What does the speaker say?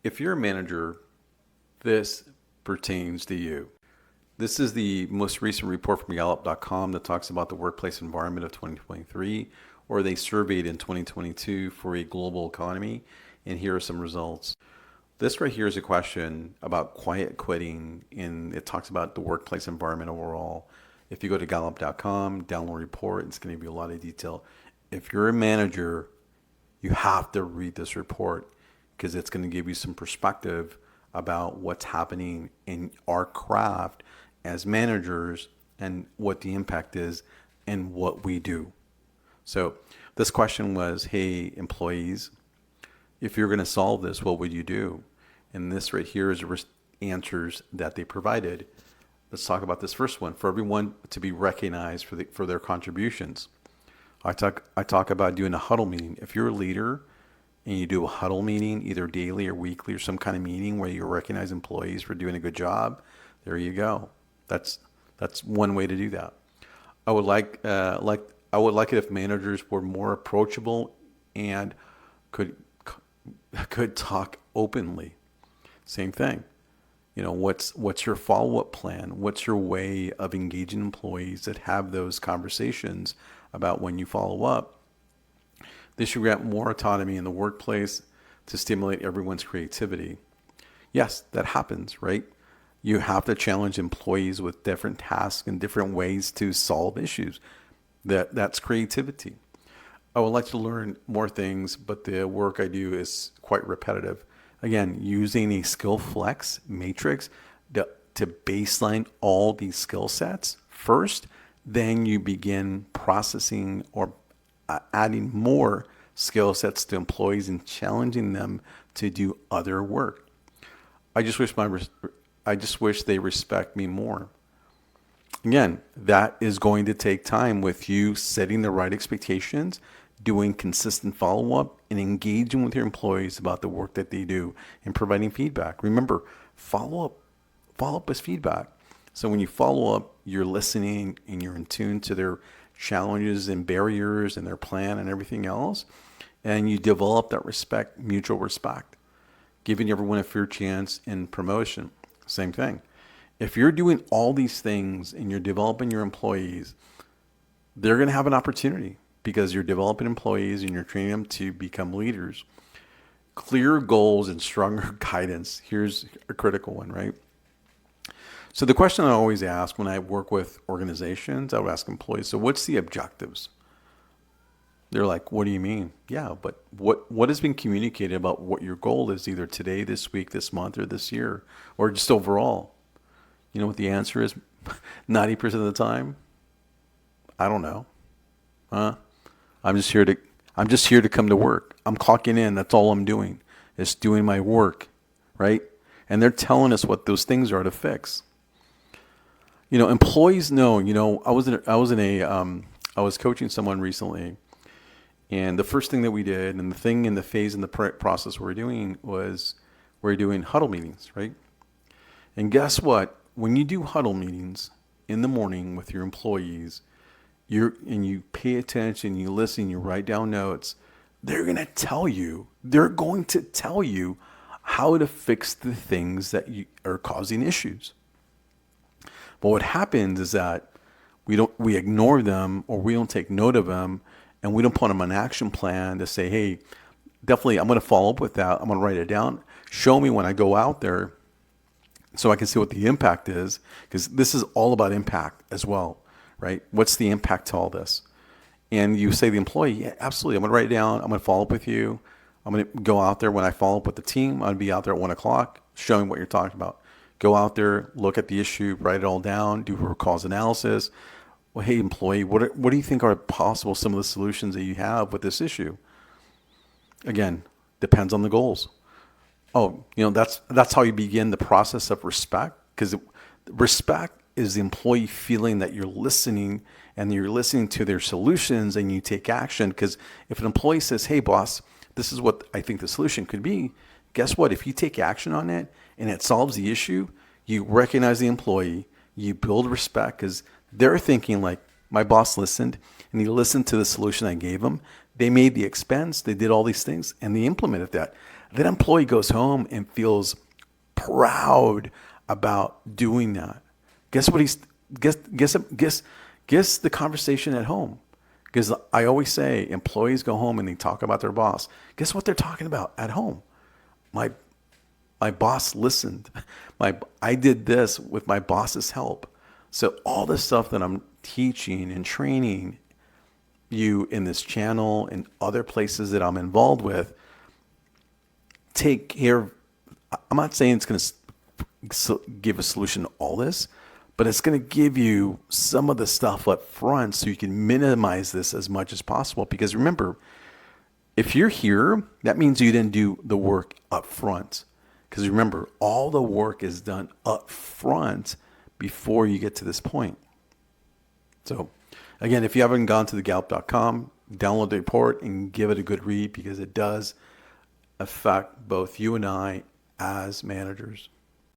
If you're a manager, this pertains to you. This is the most recent report from Gallup.com that talks about the workplace environment of 2023, or they surveyed in 2022 for a global economy. And here are some results. This right here is a question about quiet quitting, and it talks about the workplace environment overall. If you go to Gallup.com, download a report, it's going to give you a lot of detail. If you're a manager, you have to read this report because it's going to give you some perspective about what's happening in our craft as managers and what the impact is and what we do. So this question was, hey, employees, if you're going to solve this, what would you do? And this right here is the answers that they provided. Let's talk about this first one. For everyone to be recognized for their contributions. I talk about doing a huddle meeting. If you're a leader and you do a huddle meeting, either daily or weekly or some kind of meeting where you recognize employees for doing a good job, there you go. That's one way to do that. I would like it if managers were more approachable and could talk openly. Same thing. You know, what's your follow-up plan? What's your way of engaging employees that have those conversations about when you follow up? They should get more autonomy in the workplace to stimulate everyone's creativity. Yes, that happens, right? You have to challenge employees with different tasks and different ways to solve issues. That's creativity. I would like to learn more things, but the work I do is quite repetitive. Again, using a skill flex matrix to baseline all these skill sets first, then you begin processing or adding more skill sets to employees and challenging them to do other work. I just wish they respect me more. Again, that is going to take time with you setting the right expectations, doing consistent follow-up, and engaging with your employees about the work that they do and providing feedback. Remember, follow-up is feedback. So when you follow up, you're listening and you're in tune to their challenges and barriers and their plan and everything else. And you develop that mutual respect, giving everyone a fair chance in promotion. Same thing. If you're doing all these things and you're developing your employees, they're going to have an opportunity because you're developing employees and you're training them to become leaders. Clear goals and stronger guidance. Here's a critical one, right? So the question I always ask when I work with organizations, I would ask employees, so what's the objectives? They're like, what do you mean? Yeah, but what has been communicated about what your goal is either today, this week, this month, or this year, or just overall? You know what the answer is 90% of the time? I don't know. I'm just here to come to work. I'm clocking in. That's all I'm doing. Is doing my work, right? And they're telling us what those things are to fix. You know, employees know. You know, I was coaching someone recently, and the first thing that we did, and the thing in the phase in the process we're doing was we're doing huddle meetings, right? And guess what? When you do huddle meetings in the morning with your employees, you pay attention, you listen, you write down notes, they're going to tell you how to fix the things that are causing issues. But what happens is that we ignore them, or we don't take note of them, and we don't put them on an action plan to say, hey, definitely I'm going to follow up with that. I'm going to write it down. Show me when I go out there so I can see what the impact is, because this is all about impact as well, right? What's the impact to all this? And you say to the employee, yeah, absolutely. I'm going to write it down. I'm going to follow up with you. I'm going to go out there when I follow up with the team. I'm going to be out there at 1:00, showing what you're talking about. Go out there, look at the issue, write it all down, do root cause analysis. Well, hey, employee, what do you think are possible some of the solutions that you have with this issue? Again, depends on the goals. Oh, you know, that's how you begin the process of respect, because respect is the employee feeling that you're listening and you're listening to their solutions and you take action. Because if an employee says, hey, boss, this is what I think the solution could be, guess what? If you take action on it and it solves the issue, you recognize the employee, you build respect because they're thinking like, my boss listened and he listened to the solution I gave him. They made the expense, they did all these things, and they implemented that. that employee goes home and feels proud about doing that. Guess what guess the conversation at home. Because I always say employees go home and they talk about their boss. Guess what they're talking about at home? My boss listened. I did this with my boss's help. So all the stuff that I'm teaching and training you in this channel and other places that I'm involved with, take care. I'm not saying it's going to give a solution to all this, but it's going to give you some of the stuff up front so you can minimize this as much as possible. Because remember, if you're here, that means you didn't do the work up front. Because remember, all the work is done up front before you get to this point. So again, if you haven't gone to thegallup.com, download the report and give it a good read, because it does affect both you and I as managers.